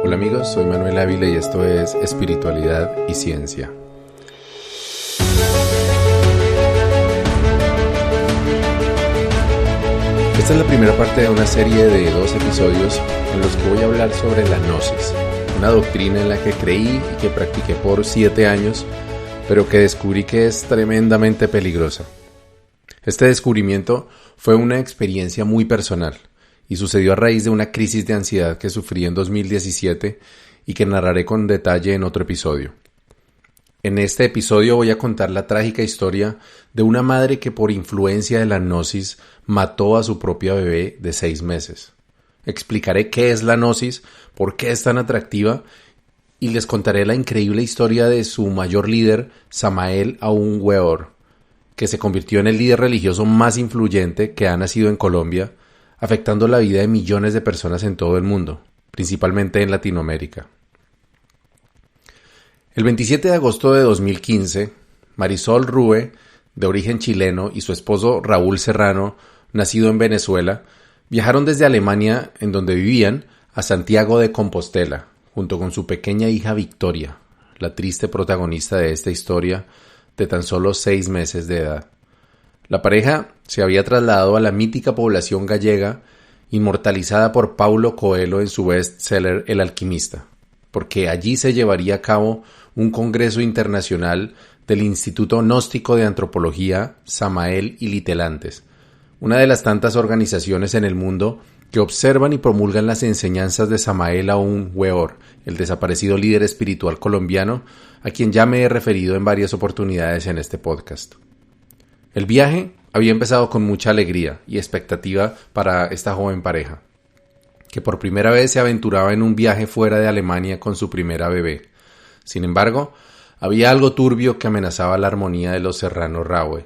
Hola amigos, soy Manuel Ávila y esto es Espiritualidad y Ciencia. Esta es la primera parte de una serie de 2 episodios en los que voy a hablar sobre la gnosis, una doctrina en la que creí y que practiqué por 7 años, pero que descubrí que es tremendamente peligrosa. Este descubrimiento fue una experiencia muy personal y sucedió a raíz de una crisis de ansiedad que sufrí en 2017 y que narraré con detalle en otro episodio. En este episodio voy a contar la trágica historia de una madre que por influencia de la gnosis mató a su propia bebé de 6 meses. Explicaré qué es la gnosis, por qué es tan atractiva y les contaré la increíble historia de su mayor líder, Samael Aun Weor, que se convirtió en el líder religioso más influyente que ha nacido en Colombia, afectando la vida de millones de personas en todo el mundo, principalmente en Latinoamérica. El 27 de agosto de 2015, Marisol Rue, de origen chileno, y su esposo Raúl Serrano, nacido en Venezuela, viajaron desde Alemania, en donde vivían, a Santiago de Compostela, junto con su pequeña hija Victoria, la triste protagonista de esta historia, de tan solo 6 meses de edad. La pareja se había trasladado a la mítica población gallega, inmortalizada por Paulo Coelho en su bestseller El Alquimista, porque allí se llevaría a cabo un congreso internacional del Instituto Gnóstico de Antropología Samael y Litelantes, una de las tantas organizaciones en el mundo que observan y promulgan las enseñanzas de Samael Aun Weor, el desaparecido líder espiritual colombiano, a quien ya me he referido en varias oportunidades en este podcast. El viaje había empezado con mucha alegría y expectativa para esta joven pareja, que por primera vez se aventuraba en un viaje fuera de Alemania con su primera bebé. Sin embargo, había algo turbio que amenazaba la armonía de los Serrano Rue.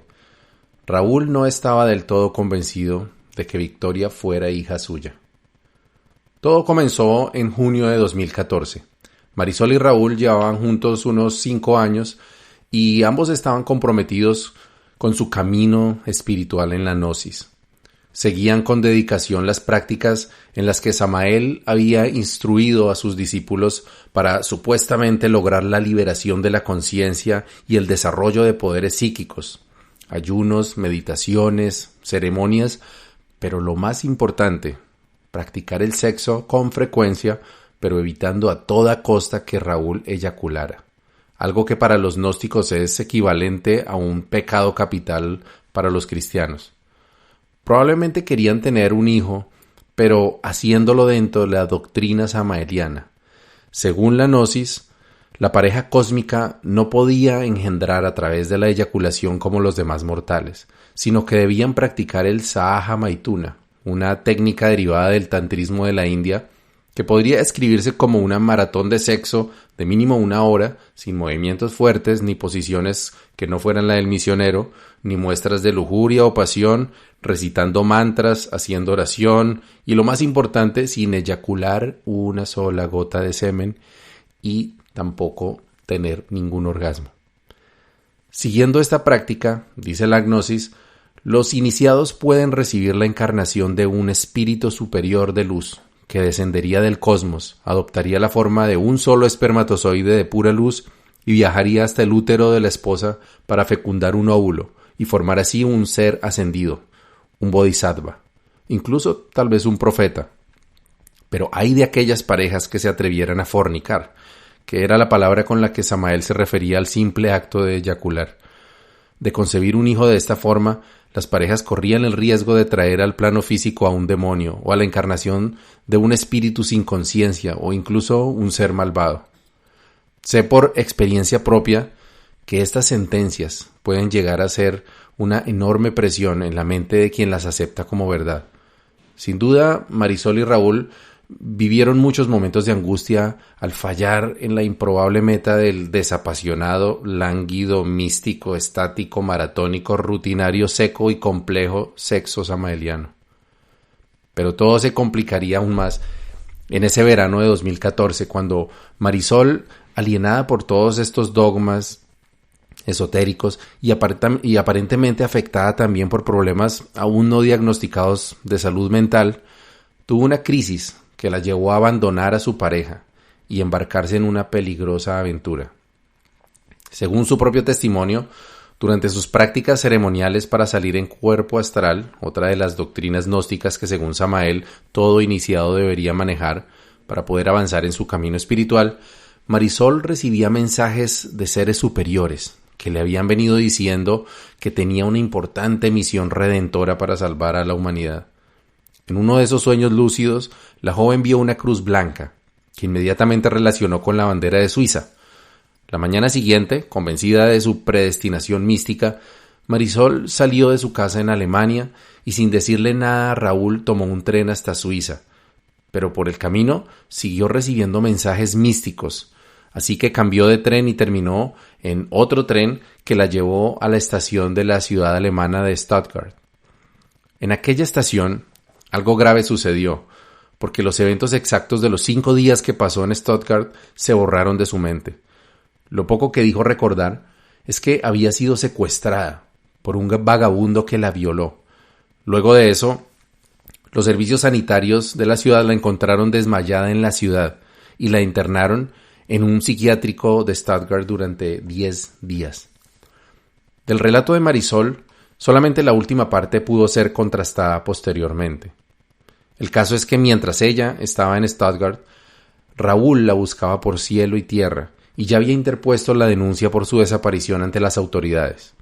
Raúl no estaba del todo convencido de que Victoria fuera hija suya. Todo comenzó en junio de 2014. Marisol y Raúl llevaban juntos unos 5 años y ambos estaban comprometidos con su camino espiritual en la gnosis. Seguían con dedicación las prácticas en las que Samael había instruido a sus discípulos para supuestamente lograr la liberación de la conciencia y el desarrollo de poderes psíquicos, ayunos, meditaciones, ceremonias, pero lo más importante, practicar el sexo con frecuencia, pero evitando a toda costa que Raúl eyaculara, algo que para los gnósticos es equivalente a un pecado capital para los cristianos. Probablemente querían tener un hijo, pero haciéndolo dentro de la doctrina samaeliana. Según la gnosis, la pareja cósmica no podía engendrar a través de la eyaculación como los demás mortales, sino que debían practicar el Sahaja Maituna, una técnica derivada del tantrismo de la India, que podría describirse como una maratón de sexo de mínimo 1 hora, sin movimientos fuertes ni posiciones que no fueran la del misionero, ni muestras de lujuria o pasión, recitando mantras, haciendo oración y, lo más importante, sin eyacular una sola gota de semen y tampoco tener ningún orgasmo. Siguiendo esta práctica, dice la gnosis, los iniciados pueden recibir la encarnación de un espíritu superior de luz, que descendería del cosmos, adoptaría la forma de un solo espermatozoide de pura luz y viajaría hasta el útero de la esposa para fecundar un óvulo y formar así un ser ascendido, un bodhisattva, incluso tal vez un profeta. Pero hay de aquellas parejas que se atrevieran a fornicar, que era la palabra con la que Samael se refería al simple acto de eyacular. De concebir un hijo de esta forma, las parejas corrían el riesgo de traer al plano físico a un demonio o a la encarnación de un espíritu sin conciencia o incluso un ser malvado. Sé por experiencia propia que estas sentencias pueden llegar a ser una enorme presión en la mente de quien las acepta como verdad. Sin duda, Marisol y Raúl vivieron muchos momentos de angustia al fallar en la improbable meta del desapasionado, lánguido, místico, estático, maratónico, rutinario, seco y complejo sexo samaeliano. Pero todo se complicaría aún más en ese verano de 2014, cuando Marisol, alienada por todos estos dogmas esotéricos y aparentemente afectada también por problemas aún no diagnosticados de salud mental, tuvo una crisis que la llevó a abandonar a su pareja y embarcarse en una peligrosa aventura. Según su propio testimonio, durante sus prácticas ceremoniales para salir en cuerpo astral, otra de las doctrinas gnósticas que según Samael todo iniciado debería manejar para poder avanzar en su camino espiritual, Marisol recibía mensajes de seres superiores que le habían venido diciendo que tenía una importante misión redentora para salvar a la humanidad. En uno de esos sueños lúcidos, la joven vio una cruz blanca, que inmediatamente relacionó con la bandera de Suiza. La mañana siguiente, convencida de su predestinación mística, Marisol salió de su casa en Alemania y sin decirle nada a Raúl tomó un tren hasta Suiza. Pero por el camino siguió recibiendo mensajes místicos, así que cambió de tren y terminó en otro tren que la llevó a la estación de la ciudad alemana de Stuttgart. En aquella estación, algo grave sucedió, porque los eventos exactos de los 5 días que pasó en Stuttgart se borraron de su mente. Lo poco que dijo recordar es que había sido secuestrada por un vagabundo que la violó. Luego de eso, los servicios sanitarios de la ciudad la encontraron desmayada en la ciudad y la internaron en un psiquiátrico de Stuttgart durante 10 días. Del relato de Marisol, solamente la última parte pudo ser contrastada posteriormente. El caso es que mientras ella estaba en Stuttgart, Raúl la buscaba por cielo y tierra y ya había interpuesto la denuncia por su desaparición ante las autoridades.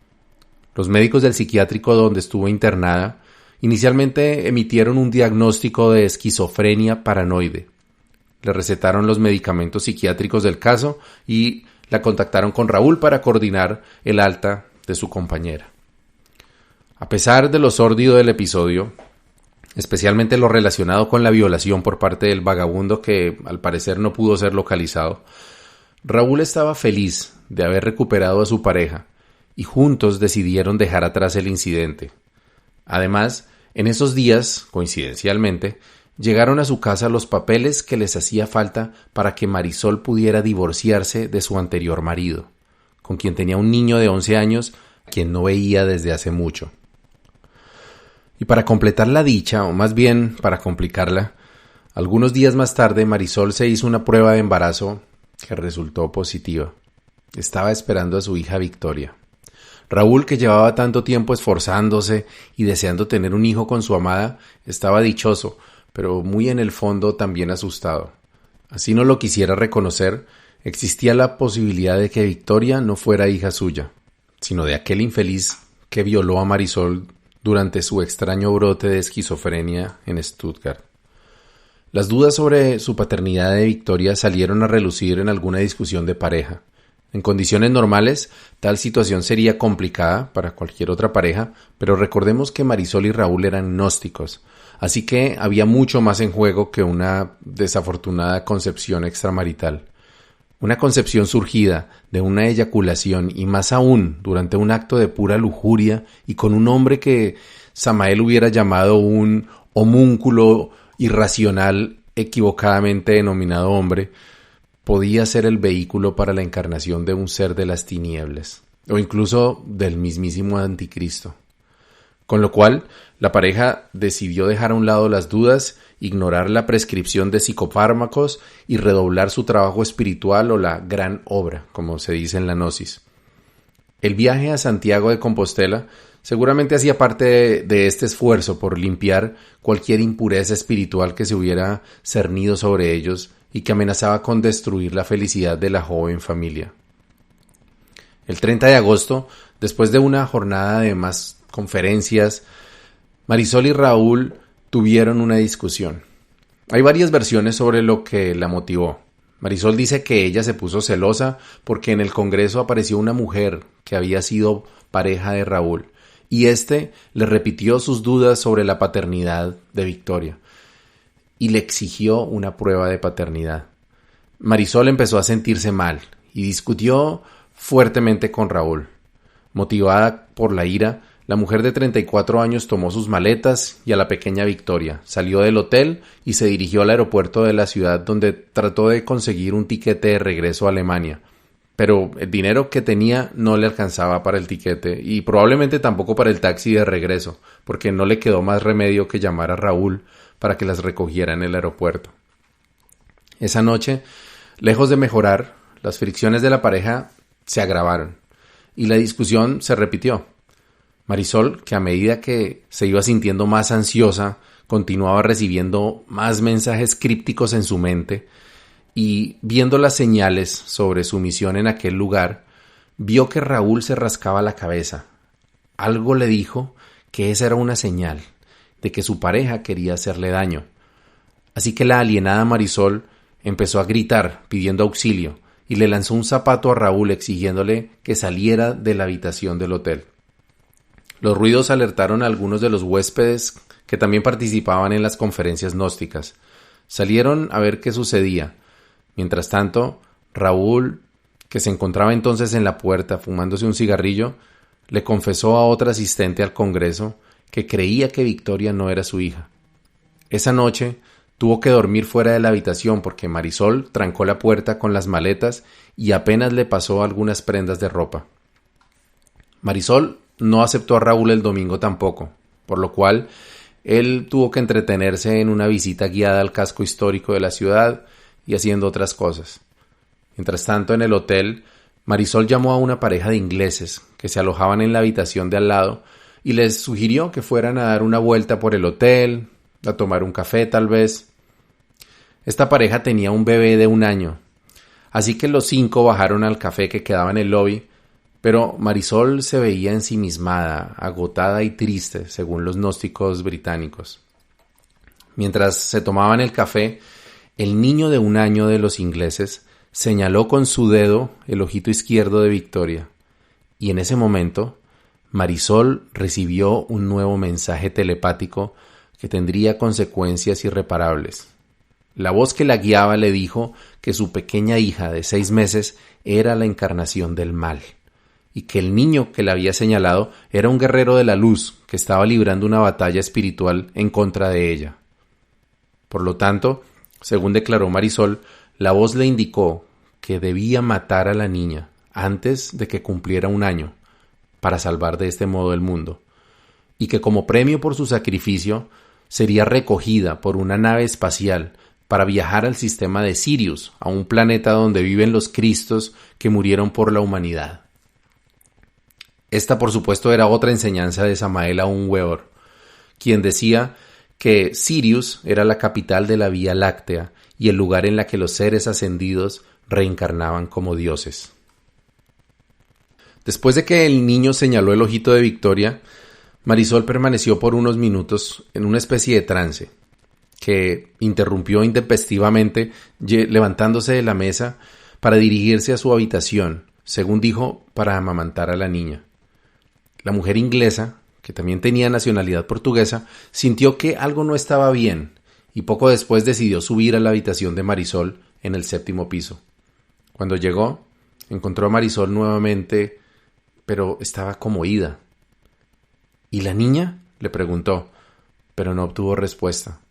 Los médicos del psiquiátrico donde estuvo internada inicialmente emitieron un diagnóstico de esquizofrenia paranoide. Le recetaron los medicamentos psiquiátricos del caso y la contactaron con Raúl para coordinar el alta de su compañera. A pesar de lo sórdido del episodio, especialmente lo relacionado con la violación por parte del vagabundo que al parecer no pudo ser localizado, Raúl estaba feliz de haber recuperado a su pareja y juntos decidieron dejar atrás el incidente. Además, en esos días, coincidencialmente, llegaron a su casa los papeles que les hacía falta para que Marisol pudiera divorciarse de su anterior marido, con quien tenía un niño de 11 años, quien no veía desde hace mucho. Y para completar la dicha, o más bien para complicarla, algunos días más tarde Marisol se hizo una prueba de embarazo que resultó positiva. Estaba esperando a su hija Victoria. Raúl, que llevaba tanto tiempo esforzándose y deseando tener un hijo con su amada, estaba dichoso, pero muy en el fondo también asustado. Así no lo quisiera reconocer, existía la posibilidad de que Victoria no fuera hija suya, sino de aquel infeliz que violó a Marisol durante su extraño brote de esquizofrenia en Stuttgart. Las dudas sobre su paternidad de Victoria salieron a relucir en alguna discusión de pareja. En condiciones normales, tal situación sería complicada para cualquier otra pareja, pero recordemos que Marisol y Raúl eran gnósticos, así que había mucho más en juego que una desafortunada concepción extramarital. Una concepción surgida de una eyaculación y más aún durante un acto de pura lujuria y con un hombre que Samael hubiera llamado un homúnculo irracional equivocadamente denominado hombre, podía ser el vehículo para la encarnación de un ser de las tinieblas, o incluso del mismísimo anticristo. Con lo cual, la pareja decidió dejar a un lado las dudas, ignorar la prescripción de psicofármacos y redoblar su trabajo espiritual o la gran obra, como se dice en la Gnosis. El viaje a Santiago de Compostela seguramente hacía parte de este esfuerzo por limpiar cualquier impureza espiritual que se hubiera cernido sobre ellos y que amenazaba con destruir la felicidad de la joven familia. El 30 de agosto, después de una jornada de más conferencias, Marisol y Raúl tuvieron una discusión. Hay varias versiones sobre lo que la motivó. Marisol dice que ella se puso celosa porque en el Congreso apareció una mujer que había sido pareja de Raúl y éste le repitió sus dudas sobre la paternidad de Victoria y le exigió una prueba de paternidad. Marisol empezó a sentirse mal y discutió fuertemente con Raúl. Motivada por la ira, la mujer de 34 años tomó sus maletas y a la pequeña Victoria, salió del hotel y se dirigió al aeropuerto de la ciudad donde trató de conseguir un tiquete de regreso a Alemania. Pero el dinero que tenía no le alcanzaba para el tiquete y probablemente tampoco para el taxi de regreso, porque no le quedó más remedio que llamar a Raúl para que las recogiera en el aeropuerto. Esa noche, Lejos de mejorar, las fricciones de la pareja se agravaron y la discusión se repitió. Marisol, que a medida que se iba sintiendo más ansiosa, continuaba recibiendo más mensajes crípticos en su mente y, viendo las señales sobre su misión en aquel lugar, vio que Raúl se rascaba la cabeza. Algo le dijo que esa era una señal de que su pareja quería hacerle daño. Así que la alienada Marisol empezó a gritar pidiendo auxilio y le lanzó un zapato a Raúl exigiéndole que saliera de la habitación del hotel. Los ruidos alertaron a algunos de los huéspedes que también participaban en las conferencias gnósticas. Salieron a ver qué sucedía. Mientras tanto, Raúl, que se encontraba entonces en la puerta fumándose un cigarrillo, le confesó a otra asistente al congreso que creía que Victoria no era su hija. Esa noche tuvo que dormir fuera de la habitación porque Marisol trancó la puerta con las maletas y apenas le pasó algunas prendas de ropa. Marisol no aceptó a Raúl el domingo tampoco, por lo cual él tuvo que entretenerse en una visita guiada al casco histórico de la ciudad y haciendo otras cosas. Mientras tanto, en el hotel, Marisol llamó a una pareja de ingleses que se alojaban en la habitación de al lado y les sugirió que fueran a dar una vuelta por el hotel, a tomar un café tal vez. Esta pareja tenía un bebé de 1 año, así que los 5 bajaron al café que quedaba en el lobby, pero Marisol se veía ensimismada, agotada y triste, según los gnósticos británicos. Mientras se tomaban el café, el niño de 1 año de los ingleses señaló con su dedo el ojito izquierdo de Victoria, y en ese momento Marisol recibió un nuevo mensaje telepático que tendría consecuencias irreparables. La voz que la guiaba le dijo que su pequeña hija de 6 meses era la encarnación del mal, y que el niño que la había señalado era un guerrero de la luz que estaba librando una batalla espiritual en contra de ella. Por lo tanto, según declaró Marisol, la voz le indicó que debía matar a la niña antes de que cumpliera 1 año, para salvar de este modo el mundo, y que como premio por su sacrificio sería recogida por una nave espacial para viajar al sistema de Sirius, a un planeta donde viven los Cristos que murieron por la humanidad. Esta, por supuesto, era otra enseñanza de Samael Aun Weor, quien decía que Sirius era la capital de la Vía Láctea y el lugar en la que los seres ascendidos reencarnaban como dioses. Después de que el niño señaló el ojito de Victoria, Marisol permaneció por unos minutos en una especie de trance, que interrumpió intempestivamente levantándose de la mesa para dirigirse a su habitación, según dijo, para amamantar a la niña. La mujer inglesa, que también tenía nacionalidad portuguesa, sintió que algo no estaba bien y poco después decidió subir a la habitación de Marisol en el 7º piso. Cuando llegó, encontró a Marisol nuevamente, pero estaba como ida. ¿Y la niña?, le preguntó, pero no obtuvo respuesta.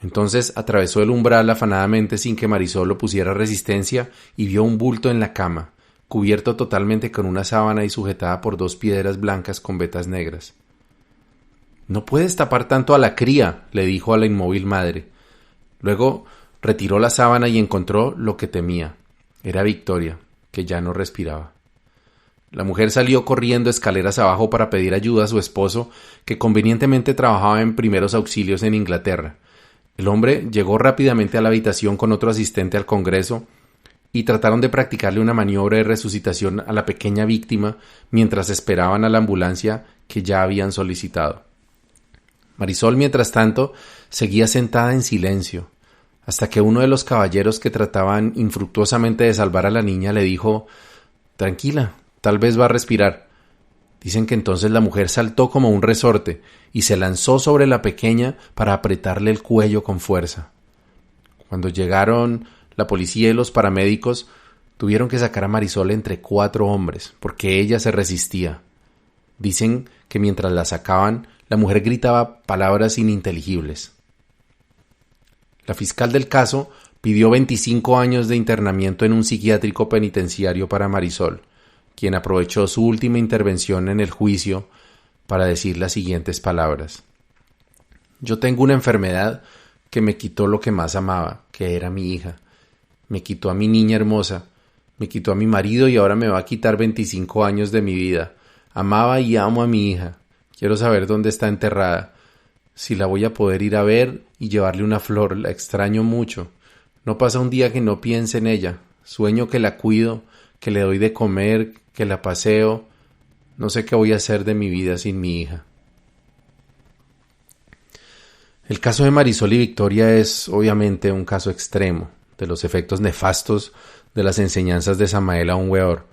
Entonces atravesó el umbral afanadamente sin que Marisol lo pusiera resistencia y vio un bulto en la cama, cubierto totalmente con una sábana y sujetada por 2 piedras blancas con vetas negras. «No puedes tapar tanto a la cría», le dijo a la inmóvil madre. Luego retiró la sábana y encontró lo que temía. Era Victoria, que ya no respiraba. La mujer salió corriendo escaleras abajo para pedir ayuda a su esposo, que convenientemente trabajaba en primeros auxilios en Inglaterra. El hombre llegó rápidamente a la habitación con otro asistente al Congreso y trataron de practicarle una maniobra de resucitación a la pequeña víctima mientras esperaban a la ambulancia que ya habían solicitado. Marisol, mientras tanto, seguía sentada en silencio, hasta que uno de los caballeros que trataban infructuosamente de salvar a la niña le dijo: «Tranquila, tal vez va a respirar». Dicen que entonces la mujer saltó como un resorte y se lanzó sobre la pequeña para apretarle el cuello con fuerza. Cuando llegaron la policía y los paramédicos, tuvieron que sacar a Marisol entre 4 hombres, porque ella se resistía. Dicen que mientras la sacaban, la mujer gritaba palabras ininteligibles. La fiscal del caso pidió 25 años de internamiento en un psiquiátrico penitenciario para Marisol, quien aprovechó su última intervención en el juicio para decir las siguientes palabras: «Yo tengo una enfermedad que me quitó lo que más amaba, que era mi hija. Me quitó a mi niña hermosa, me quitó a mi marido y ahora me va a quitar 25 años de mi vida. Amaba y amo a mi hija. Quiero saber dónde está enterrada. Si la voy a poder ir a ver y llevarle una flor. La extraño mucho. No pasa un día que no piense en ella. Sueño que la cuido, que le doy de comer, que la paseo. No sé qué voy a hacer de mi vida sin mi hija. El caso de Marisol y Victoria es obviamente un caso extremo de los efectos nefastos de las enseñanzas de Samael Aun Weor,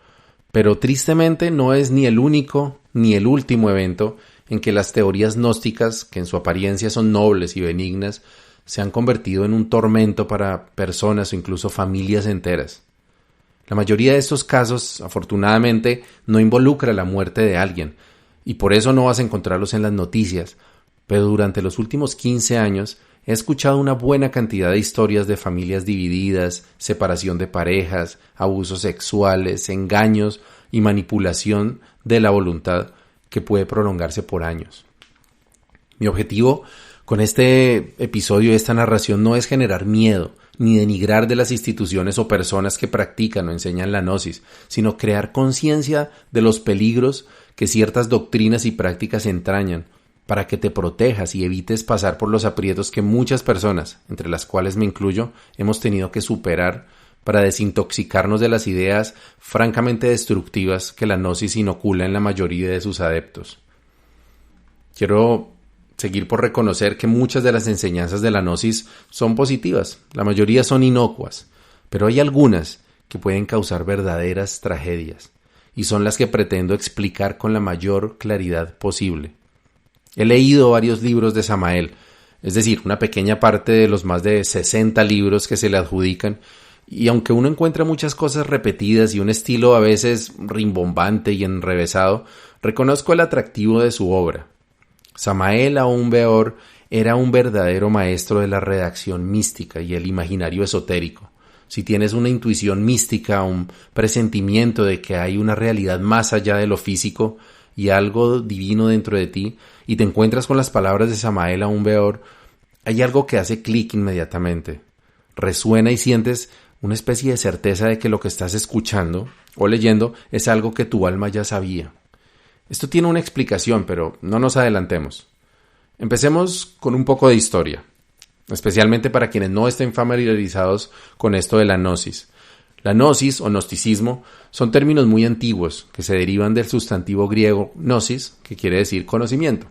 pero tristemente no es ni el único ni el último evento en que las teorías gnósticas, que en su apariencia son nobles y benignas, se han convertido en un tormento para personas o incluso familias enteras. La mayoría de estos casos, afortunadamente, no involucra la muerte de alguien, y por eso no vas a encontrarlos en las noticias, pero durante los últimos 15 años he escuchado una buena cantidad de historias de familias divididas, separación de parejas, abusos sexuales, engaños y manipulación de la voluntad que puede prolongarse por años. Mi objetivo con este episodio, esta narración, no es generar miedo, ni denigrar de las instituciones o personas que practican o enseñan la gnosis, sino crear conciencia de los peligros que ciertas doctrinas y prácticas entrañan, para que te protejas y evites pasar por los aprietos que muchas personas, entre las cuales me incluyo, hemos tenido que superar para desintoxicarnos de las ideas francamente destructivas que la gnosis inocula en la mayoría de sus adeptos. Quiero seguir por reconocer que muchas de las enseñanzas de la gnosis son positivas, la mayoría son inocuas, pero hay algunas que pueden causar verdaderas tragedias, y son las que pretendo explicar con la mayor claridad posible. He leído varios libros de Samael, es decir, una pequeña parte de los más de 60 libros que se le adjudican, y aunque uno encuentra muchas cosas repetidas y un estilo a veces rimbombante y enrevesado, reconozco el atractivo de su obra. Samael Aun Weor era un verdadero maestro de la redacción mística y el imaginario esotérico. Si tienes una intuición mística, un presentimiento de que hay una realidad más allá de lo físico y algo divino dentro de ti, y te encuentras con las palabras de Samael Aun Weor, hay algo que hace clic inmediatamente. Resuena y sientes una especie de certeza de que lo que estás escuchando o leyendo es algo que tu alma ya sabía. Esto tiene una explicación, pero no nos adelantemos. Empecemos con un poco de historia, especialmente para quienes no estén familiarizados con esto de la gnosis. La gnosis o gnosticismo son términos muy antiguos que se derivan del sustantivo griego gnosis, que quiere decir conocimiento.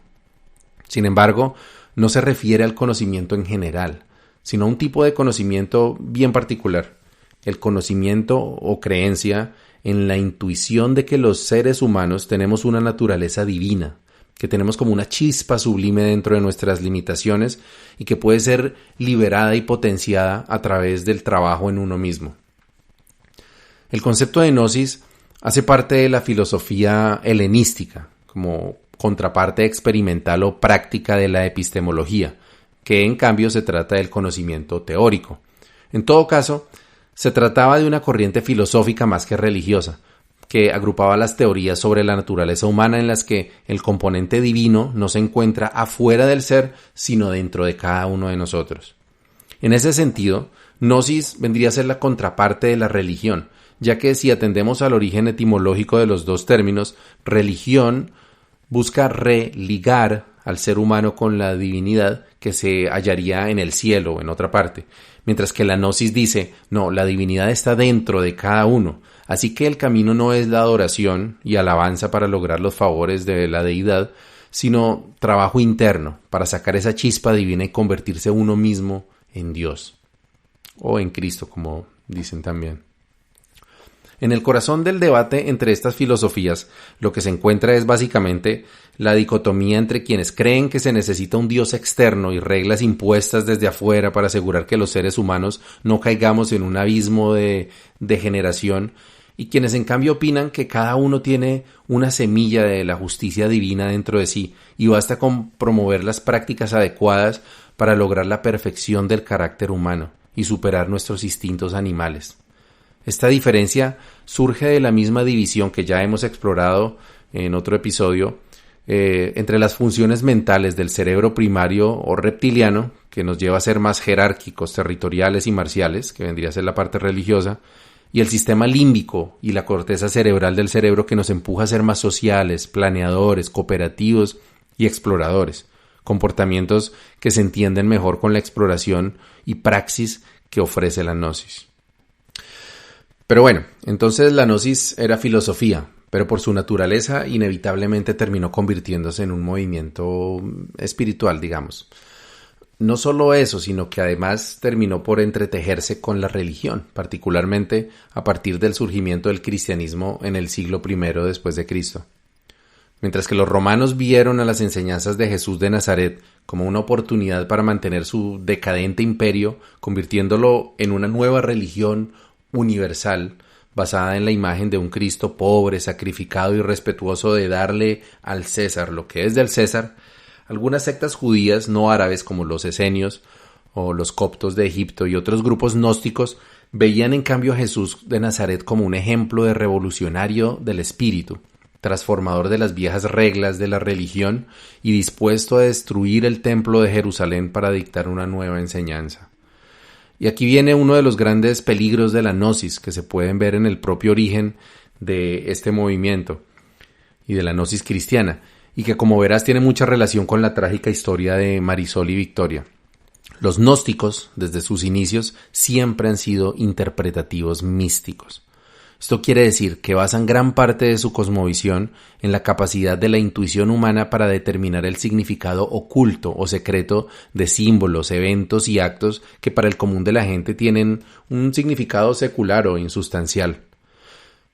Sin embargo, no se refiere al conocimiento en general, sino a un tipo de conocimiento bien particular, el conocimiento o creencia en la intuición de que los seres humanos tenemos una naturaleza divina, que tenemos como una chispa sublime dentro de nuestras limitaciones y que puede ser liberada y potenciada a través del trabajo en uno mismo. El concepto de gnosis hace parte de la filosofía helenística, como contraparte experimental o práctica de la epistemología, que en cambio se trata del conocimiento teórico. En todo caso, se trataba de una corriente filosófica más que religiosa, que agrupaba las teorías sobre la naturaleza humana en las que el componente divino no se encuentra afuera del ser, sino dentro de cada uno de nosotros. En ese sentido, gnosis vendría a ser la contraparte de la religión, ya que si atendemos al origen etimológico de los dos términos, religión busca religar al ser humano con la divinidad que se hallaría en el cielo o en otra parte, mientras que la gnosis dice, no, la divinidad está dentro de cada uno, así que el camino no es la adoración y alabanza para lograr los favores de la deidad, sino trabajo interno para sacar esa chispa divina y convertirse uno mismo en Dios, o en Cristo, como dicen también. En el corazón del debate entre estas filosofías, lo que se encuentra es básicamente la dicotomía entre quienes creen que se necesita un Dios externo y reglas impuestas desde afuera para asegurar que los seres humanos no caigamos en un abismo de degeneración, y quienes en cambio opinan que cada uno tiene una semilla de la justicia divina dentro de sí y basta con promover las prácticas adecuadas para lograr la perfección del carácter humano y superar nuestros instintos animales. Esta diferencia surge de la misma división que ya hemos explorado en otro episodio entre las funciones mentales del cerebro primario o reptiliano, que nos lleva a ser más jerárquicos, territoriales y marciales, que vendría a ser la parte religiosa, y el sistema límbico y la corteza cerebral del cerebro que nos empuja a ser más sociales, planeadores, cooperativos y exploradores, comportamientos que se entienden mejor con la exploración y praxis que ofrece la gnosis. Pero bueno, entonces la gnosis era filosofía, pero por su naturaleza inevitablemente terminó convirtiéndose en un movimiento espiritual, digamos. No solo eso, sino que además terminó por entretejerse con la religión, particularmente a partir del surgimiento del cristianismo en el siglo I después de Cristo. Mientras que los romanos vieron a las enseñanzas de Jesús de Nazaret como una oportunidad para mantener su decadente imperio, convirtiéndolo en una nueva religión universal, basada en la imagen de un Cristo pobre, sacrificado y respetuoso de darle al César lo que es del César, algunas sectas judías no árabes como los esenios o los coptos de Egipto y otros grupos gnósticos veían en cambio a Jesús de Nazaret como un ejemplo de revolucionario del espíritu, transformador de las viejas reglas de la religión y dispuesto a destruir el templo de Jerusalén para dictar una nueva enseñanza. Y aquí viene uno de los grandes peligros de la gnosis que se pueden ver en el propio origen de este movimiento y de la gnosis cristiana, y que como verás tiene mucha relación con la trágica historia de Marisol y Victoria. Los gnósticos, desde sus inicios, siempre han sido interpretativos místicos. Esto quiere decir que basan gran parte de su cosmovisión en la capacidad de la intuición humana para determinar el significado oculto o secreto de símbolos, eventos y actos que para el común de la gente tienen un significado secular o insustancial.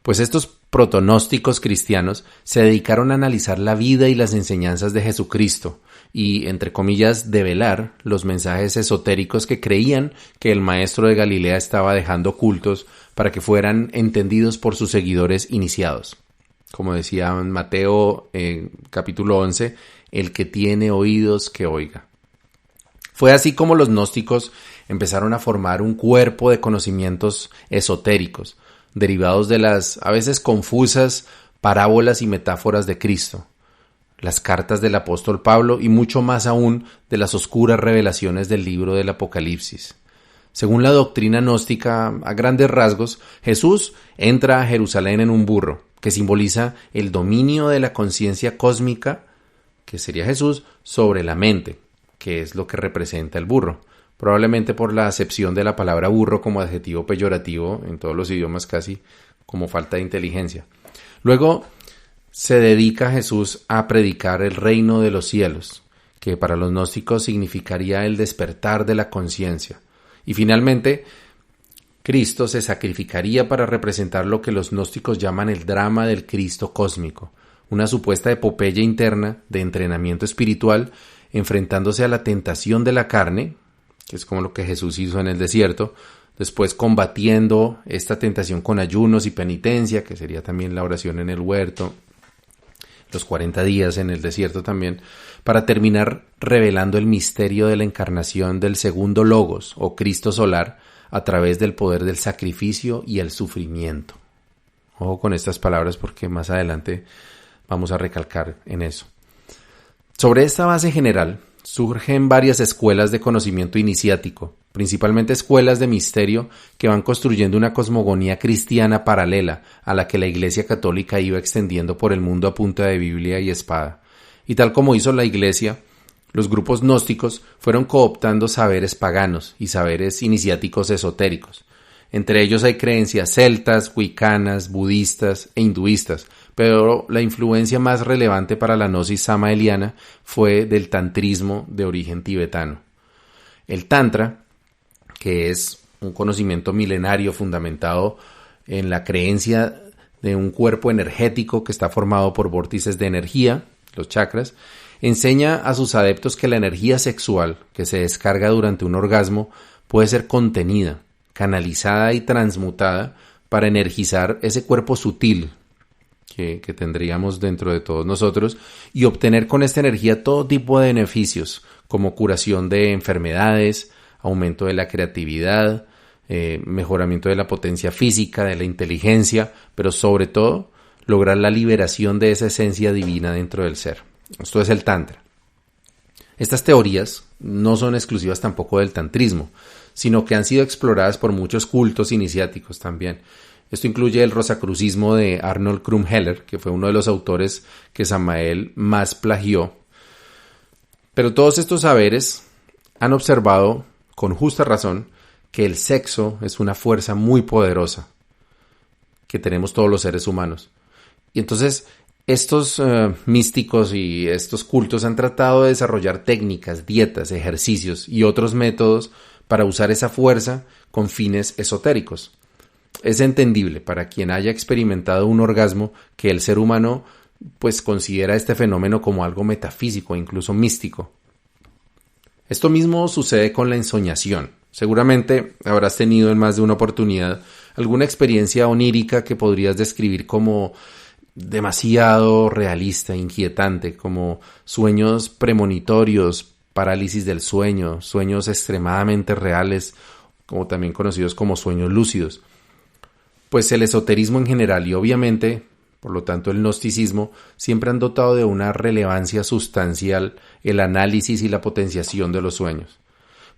Pues estos protonósticos cristianos se dedicaron a analizar la vida y las enseñanzas de Jesucristo y, entre comillas, develar los mensajes esotéricos que creían que el maestro de Galilea estaba dejando ocultos para que fueran entendidos por sus seguidores iniciados. Como decía en Mateo capítulo 11, el que tiene oídos que oiga. Fue así como los gnósticos empezaron a formar un cuerpo de conocimientos esotéricos, derivados de las a veces confusas parábolas y metáforas de Cristo, las cartas del apóstol Pablo y mucho más aún de las oscuras revelaciones del libro del Apocalipsis. Según la doctrina gnóstica, a grandes rasgos, Jesús entra a Jerusalén en un burro, que simboliza el dominio de la conciencia cósmica, que sería Jesús, sobre la mente, que es lo que representa el burro. Probablemente por la acepción de la palabra burro como adjetivo peyorativo en todos los idiomas casi como falta de inteligencia. Luego se dedica Jesús a predicar el reino de los cielos, que para los gnósticos significaría el despertar de la conciencia. Y finalmente, Cristo se sacrificaría para representar lo que los gnósticos llaman el drama del Cristo cósmico, una supuesta epopeya interna de entrenamiento espiritual enfrentándose a la tentación de la carne, que es como lo que Jesús hizo en el desierto, después combatiendo esta tentación con ayunos y penitencia, que sería también la oración en el huerto, los 40 días en el desierto también, para terminar revelando el misterio de la encarnación del segundo Logos, o Cristo solar, a través del poder del sacrificio y el sufrimiento. Ojo con estas palabras porque más adelante vamos a recalcar en eso. Sobre esta base general, surgen varias escuelas de conocimiento iniciático, principalmente escuelas de misterio que van construyendo una cosmogonía cristiana paralela a la que la Iglesia Católica iba extendiendo por el mundo a punta de Biblia y espada. Y tal como hizo la Iglesia, los grupos gnósticos fueron cooptando saberes paganos y saberes iniciáticos esotéricos. Entre ellos hay creencias celtas, wiccanas, budistas e hinduistas, pero la influencia más relevante para la gnosis samaeliana fue del tantrismo de origen tibetano. El tantra, que es un conocimiento milenario fundamentado en la creencia de un cuerpo energético que está formado por vórtices de energía, los chakras, enseña a sus adeptos que la energía sexual que se descarga durante un orgasmo puede ser contenida, canalizada y transmutada para energizar ese cuerpo sutil que tendríamos dentro de todos nosotros y obtener con esta energía todo tipo de beneficios como curación de enfermedades, aumento de la creatividad, mejoramiento de la potencia física, de la inteligencia, pero sobre todo lograr la liberación de esa esencia divina dentro del ser. Esto es el Tantra. Estas teorías no son exclusivas tampoco del tantrismo, sino que han sido exploradas por muchos cultos iniciáticos también. Esto incluye el rosacrucismo de Arnold Krumheller, que fue uno de los autores que Samael más plagió. Pero todos estos saberes han observado, con justa razón, que el sexo es una fuerza muy poderosa que tenemos todos los seres humanos. Y entonces estos místicos y estos cultos han tratado de desarrollar técnicas, dietas, ejercicios y otros métodos para usar esa fuerza con fines esotéricos. Es entendible para quien haya experimentado un orgasmo que el ser humano pues considera este fenómeno como algo metafísico, incluso místico. Esto mismo sucede con la ensoñación. Seguramente habrás tenido en más de una oportunidad alguna experiencia onírica que podrías describir como demasiado realista, inquietante, como sueños premonitorios, parálisis del sueño, sueños extremadamente reales, como también conocidos como sueños lúcidos. Pues el esoterismo en general y obviamente, por lo tanto el gnosticismo, siempre han dotado de una relevancia sustancial el análisis y la potenciación de los sueños.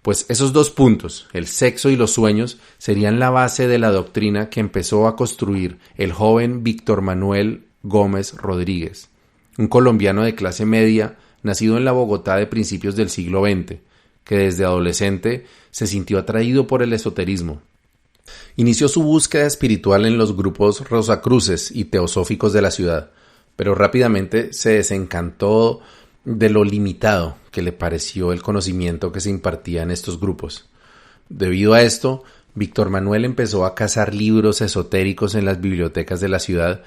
Pues esos dos puntos, el sexo y los sueños, serían la base de la doctrina que empezó a construir el joven Víctor Manuel Gómez Rodríguez, un colombiano de clase media, nacido en la Bogotá de principios del siglo XX, que desde adolescente se sintió atraído por el esoterismo. Inició su búsqueda espiritual en los grupos rosacruces y teosóficos de la ciudad, pero rápidamente se desencantó de lo limitado que le pareció el conocimiento que se impartía en estos grupos. Debido a esto, Víctor Manuel empezó a cazar libros esotéricos en las bibliotecas de la ciudad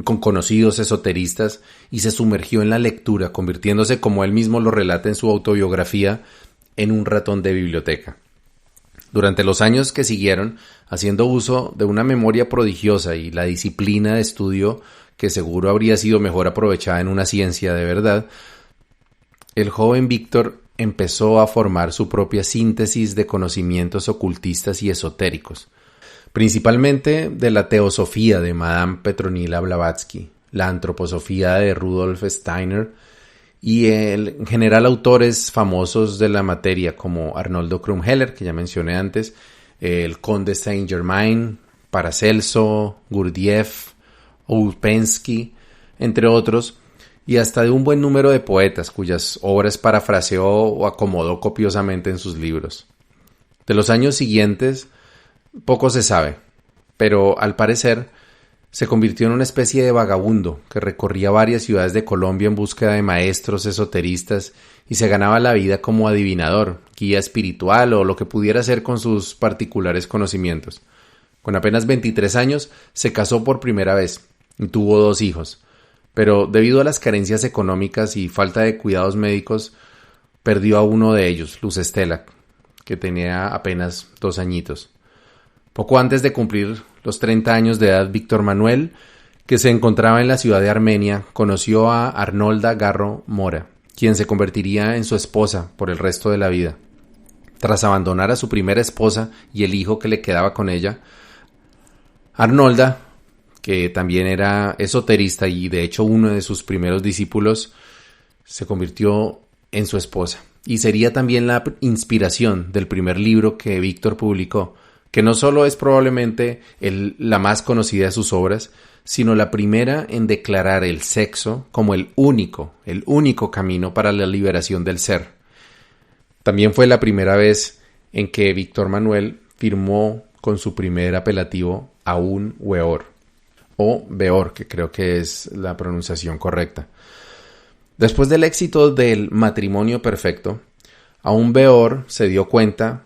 con conocidos esoteristas y se sumergió en la lectura, convirtiéndose, como él mismo lo relata en su autobiografía, en un ratón de biblioteca. Durante los años que siguieron, haciendo uso de una memoria prodigiosa y la disciplina de estudio que seguro habría sido mejor aprovechada en una ciencia de verdad, el joven Víctor empezó a formar su propia síntesis de conocimientos ocultistas y esotéricos, principalmente de la teosofía de Madame Petronila Blavatsky, la antroposofía de Rudolf Steiner y en general autores famosos de la materia como Arnoldo Krumheller, que ya mencioné antes, el conde Saint-Germain, Paracelso, Gurdjieff, Ouspensky, entre otros, y hasta de un buen número de poetas cuyas obras parafraseó o acomodó copiosamente en sus libros. De los años siguientes poco se sabe, pero al parecer se convirtió en una especie de vagabundo que recorría varias ciudades de Colombia en búsqueda de maestros esoteristas y se ganaba la vida como adivinador, guía espiritual o lo que pudiera hacer con sus particulares conocimientos. Con apenas 23 años se casó por primera vez y tuvo 2 hijos, pero debido a las carencias económicas y falta de cuidados médicos perdió a uno de ellos, Luz Estela, que tenía apenas 2 añitos. Poco antes de cumplir los 30 años de edad, Víctor Manuel, que se encontraba en la ciudad de Armenia, conoció a Arnolda Garro Mora, quien se convertiría en su esposa por el resto de la vida. Tras abandonar a su primera esposa y el hijo que le quedaba con ella, Arnolda, que también era esoterista y de hecho uno de sus primeros discípulos, se convirtió en su esposa y sería también la inspiración del primer libro que Víctor publicó, que no solo es probablemente la más conocida de sus obras, sino la primera en declarar el sexo como el único camino para la liberación del ser. También fue la primera vez en que Víctor Manuel firmó con su primer apelativo Aún Weor, o Beor, que creo que es la pronunciación correcta. Después del éxito del matrimonio perfecto, Aún Beor se dio cuenta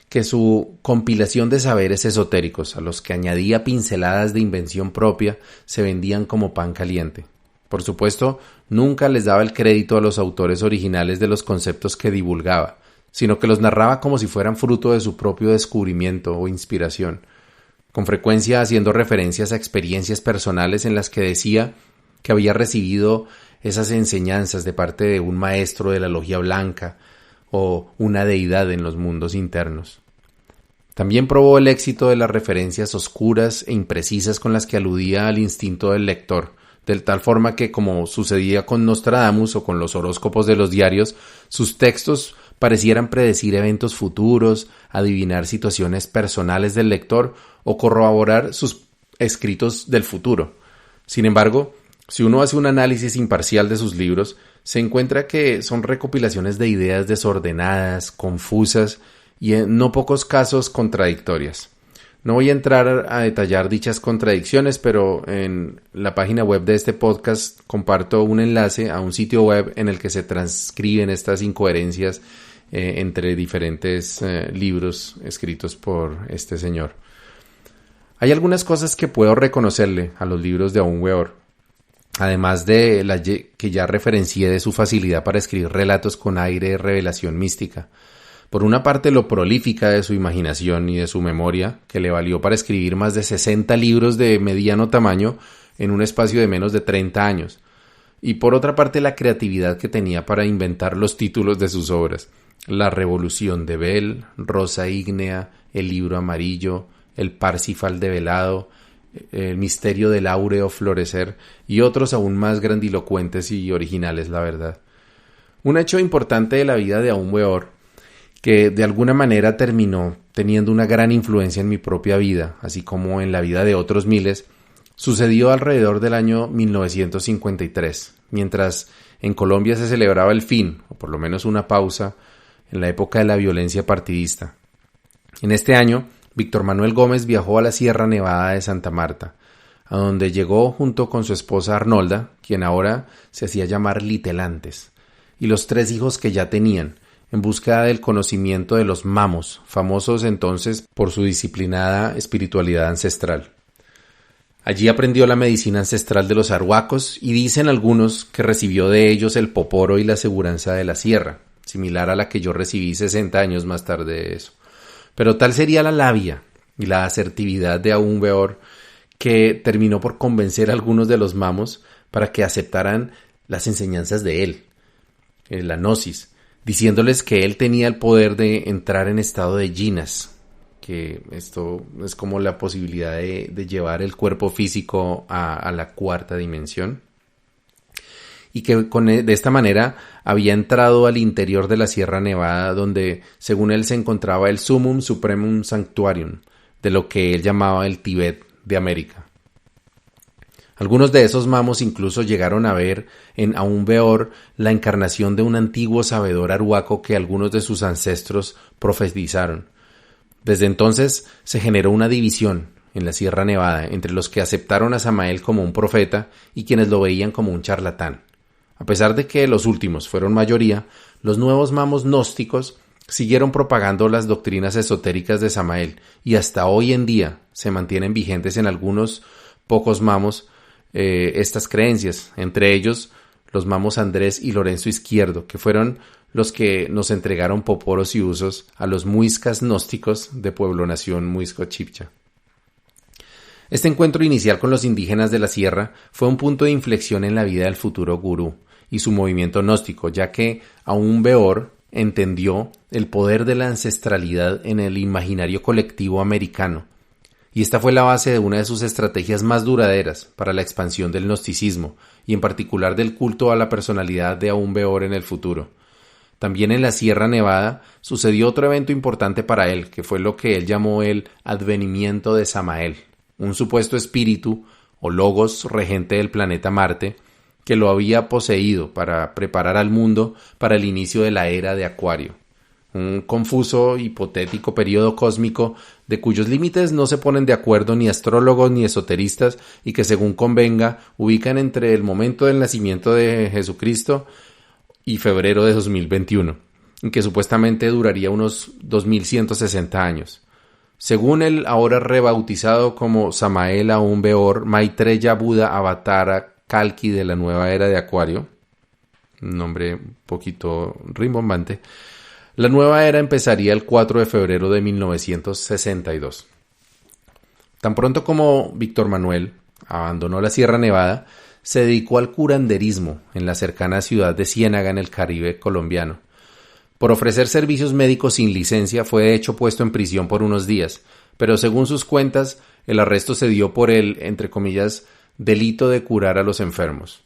que su compilación de saberes esotéricos, a los que añadía pinceladas de invención propia, se vendían como pan caliente. Por supuesto, nunca les daba el crédito a los autores originales de los conceptos que divulgaba, sino que los narraba como si fueran fruto de su propio descubrimiento o inspiración, con frecuencia haciendo referencias a experiencias personales en las que decía que había recibido esas enseñanzas de parte de un maestro de la logia blanca o una deidad en los mundos internos. También probó el éxito de las referencias oscuras e imprecisas con las que aludía al instinto del lector, de tal forma que, como sucedía con Nostradamus o con los horóscopos de los diarios, Sus textos parecieran predecir eventos futuros, adivinar situaciones personales del lector o corroborar sus escritos del futuro. Sin embargo, si uno hace un análisis imparcial de sus libros, se encuentra que son recopilaciones de ideas desordenadas, confusas y en no pocos casos contradictorias. No voy a entrar a detallar dichas contradicciones, pero en la página web de este podcast comparto un enlace a un sitio web en el que se transcriben estas incoherencias entre diferentes libros escritos por este señor. Hay algunas cosas que puedo reconocerle a los libros de Aún Weor, además de la que ya referencié de su facilidad para escribir relatos con aire de revelación mística. Por una parte, lo prolífica de su imaginación y de su memoria, que le valió para escribir más de 60 libros de mediano tamaño en un espacio de menos de 30 años. Y por otra parte, la creatividad que tenía para inventar los títulos de sus obras. La Revolución de Bell, Rosa Ígnea, El Libro Amarillo, El Parsifal develado, El Misterio del Áureo Florecer y otros aún más grandilocuentes y originales, la verdad. Un hecho importante de la vida de Aún Weor, que de alguna manera terminó teniendo una gran influencia en mi propia vida, así como en la vida de otros miles, sucedió alrededor del año 1953, mientras en Colombia se celebraba el fin, o por lo menos una pausa, en la época de la violencia partidista. En este año, Víctor Manuel Gómez viajó a la Sierra Nevada de Santa Marta, a donde llegó junto con su esposa Arnolda, quien ahora se hacía llamar Litelantes, y los 3 hijos que ya tenían, en búsqueda del conocimiento de los mamos, famosos entonces por su disciplinada espiritualidad ancestral. Allí aprendió la medicina ancestral de los arhuacos y dicen algunos que recibió de ellos el poporo y la aseguranza de la sierra, similar a la que yo recibí 60 años más tarde de eso. Pero tal sería la labia y la asertividad de Aún Weor que terminó por convencer a algunos de los mamos para que aceptaran las enseñanzas de él, la gnosis, diciéndoles que él tenía el poder de entrar en estado de jinas, que esto es como la posibilidad de llevar el cuerpo físico a la 4ª dimensión, y que de esta manera había entrado al interior de la Sierra Nevada, donde según él se encontraba el Summum Supremum Sanctuarium, de lo que él llamaba el Tíbet de América. Algunos de esos mamos incluso llegaron a ver en Aún Weor la encarnación de un antiguo sabedor arhuaco que algunos de sus ancestros profetizaron. Desde entonces se generó una división en la Sierra Nevada entre los que aceptaron a Samael como un profeta y quienes lo veían como un charlatán. A pesar de que los últimos fueron mayoría, los nuevos mamos gnósticos siguieron propagando las doctrinas esotéricas de Samael y hasta hoy en día se mantienen vigentes en algunos pocos mamos estas creencias, entre ellos los mamos Andrés y Lorenzo Izquierdo, que fueron los que nos entregaron poporos y usos a los muiscas gnósticos de Pueblo Nación Muisco Chibcha. Este encuentro inicial con los indígenas de la sierra fue un punto de inflexión en la vida del futuro gurú y su movimiento gnóstico, ya que Aún Weor entendió el poder de la ancestralidad en el imaginario colectivo americano, y esta fue la base de una de sus estrategias más duraderas para la expansión del gnosticismo y en particular del culto a la personalidad de Aún Weor en el futuro. También en la Sierra Nevada sucedió otro evento importante para él, que fue lo que él llamó el advenimiento de Samael, un supuesto espíritu o logos regente del planeta Marte que lo había poseído para preparar al mundo para el inicio de la era de Acuario, un confuso, hipotético periodo cósmico de cuyos límites no se ponen de acuerdo ni astrólogos ni esoteristas y que según convenga ubican entre el momento del nacimiento de Jesucristo y febrero de 2021, y que supuestamente duraría unos 2160 años. Según el ahora rebautizado como Samael Aún Weor Maitreya Buda Avatara Kalki de la nueva era de Acuario, un nombre un poquito rimbombante, la nueva era empezaría el 4 de febrero de 1962. Tan pronto como Víctor Manuel abandonó la Sierra Nevada, se dedicó al curanderismo en la cercana ciudad de Ciénaga en el Caribe colombiano. Por ofrecer servicios médicos sin licencia fue de hecho puesto en prisión por unos días, pero según sus cuentas, el arresto se dio por el, entre comillas, delito de curar a los enfermos.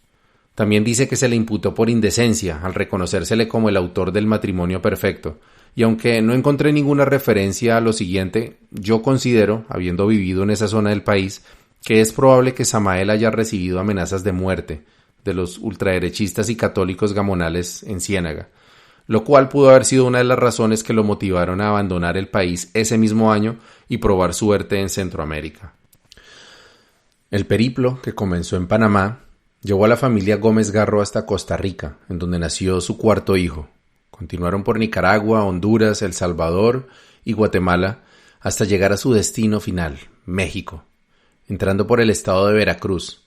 También dice que se le imputó por indecencia, al reconocérsele como el autor del matrimonio perfecto. Y aunque no encontré ninguna referencia a lo siguiente, yo considero, habiendo vivido en esa zona del país, que es probable que Samael haya recibido amenazas de muerte de los ultraderechistas y católicos gamonales en Ciénaga, lo cual pudo haber sido una de las razones que lo motivaron a abandonar el país ese mismo año y probar suerte en Centroamérica. El periplo, que comenzó en Panamá, llevó a la familia Gómez Garro hasta Costa Rica, en donde nació su cuarto hijo. Continuaron por Nicaragua, Honduras, El Salvador y Guatemala hasta llegar a su destino final, México, entrando por el estado de Veracruz.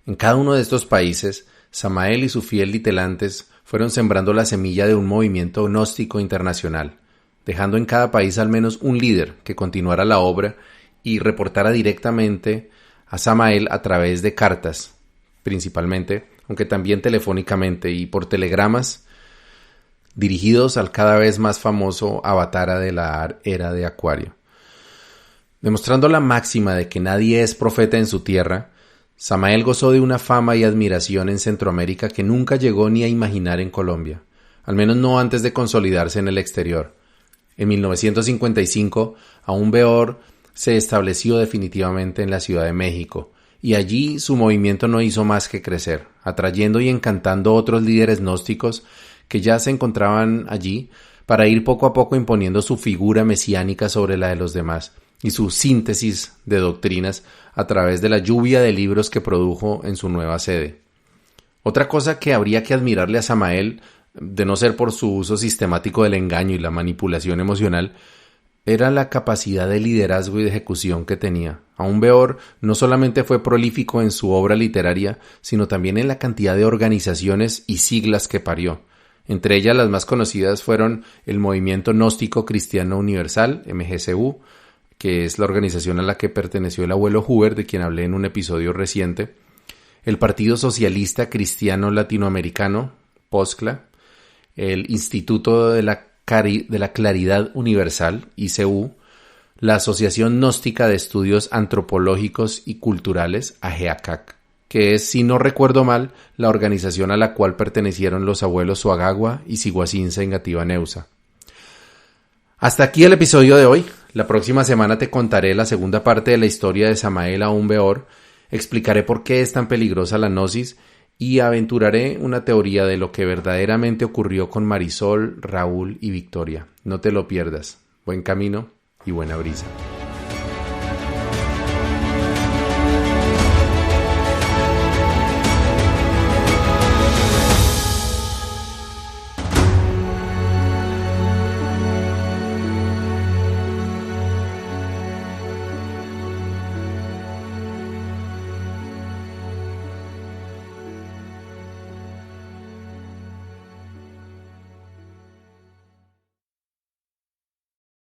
En cada uno de estos países, Samael y su fiel litelantes fueron sembrando la semilla de un movimiento gnóstico internacional, dejando en cada país al menos un líder que continuara la obra y reportara directamente a Samael a través de cartas, principalmente, aunque también telefónicamente y por telegramas, dirigidos al cada vez más famoso Avatara de la era de Acuario. Demostrando la máxima de que nadie es profeta en su tierra, Samael gozó de una fama y admiración en Centroamérica que nunca llegó ni a imaginar en Colombia, al menos no antes de consolidarse en el exterior. En 1955, aún Beor se estableció definitivamente en la Ciudad de México, y allí su movimiento no hizo más que crecer, atrayendo y encantando otros líderes gnósticos que ya se encontraban allí para ir poco a poco imponiendo su figura mesiánica sobre la de los demás y su síntesis de doctrinas a través de la lluvia de libros que produjo en su nueva sede. Otra cosa que habría que admirarle a Samael, de no ser por su uso sistemático del engaño y la manipulación emocional, era la capacidad de liderazgo y de ejecución que tenía. Aún Beor no solamente fue prolífico en su obra literaria, sino también en la cantidad de organizaciones y siglas que parió. Entre ellas las más conocidas fueron el Movimiento Gnóstico Cristiano Universal, MGCU, que es la organización a la que perteneció el abuelo Huber, de quien hablé en un episodio reciente, el Partido Socialista Cristiano Latinoamericano, POSCLA, el Instituto de la Claridad Universal, ICU, la Asociación Gnóstica de Estudios Antropológicos y Culturales, AGEACAC, que es, si no recuerdo mal, la organización a la cual pertenecieron los abuelos Suagagua y Siguacinza Neusa. Hasta aquí el episodio de hoy. La próxima semana te contaré la segunda parte de la historia de Samael Aún Beor, explicaré por qué es tan peligrosa la gnosis y aventuraré una teoría de lo que verdaderamente ocurrió con Marisol, Raúl y Victoria. No te lo pierdas. Buen camino y buena brisa.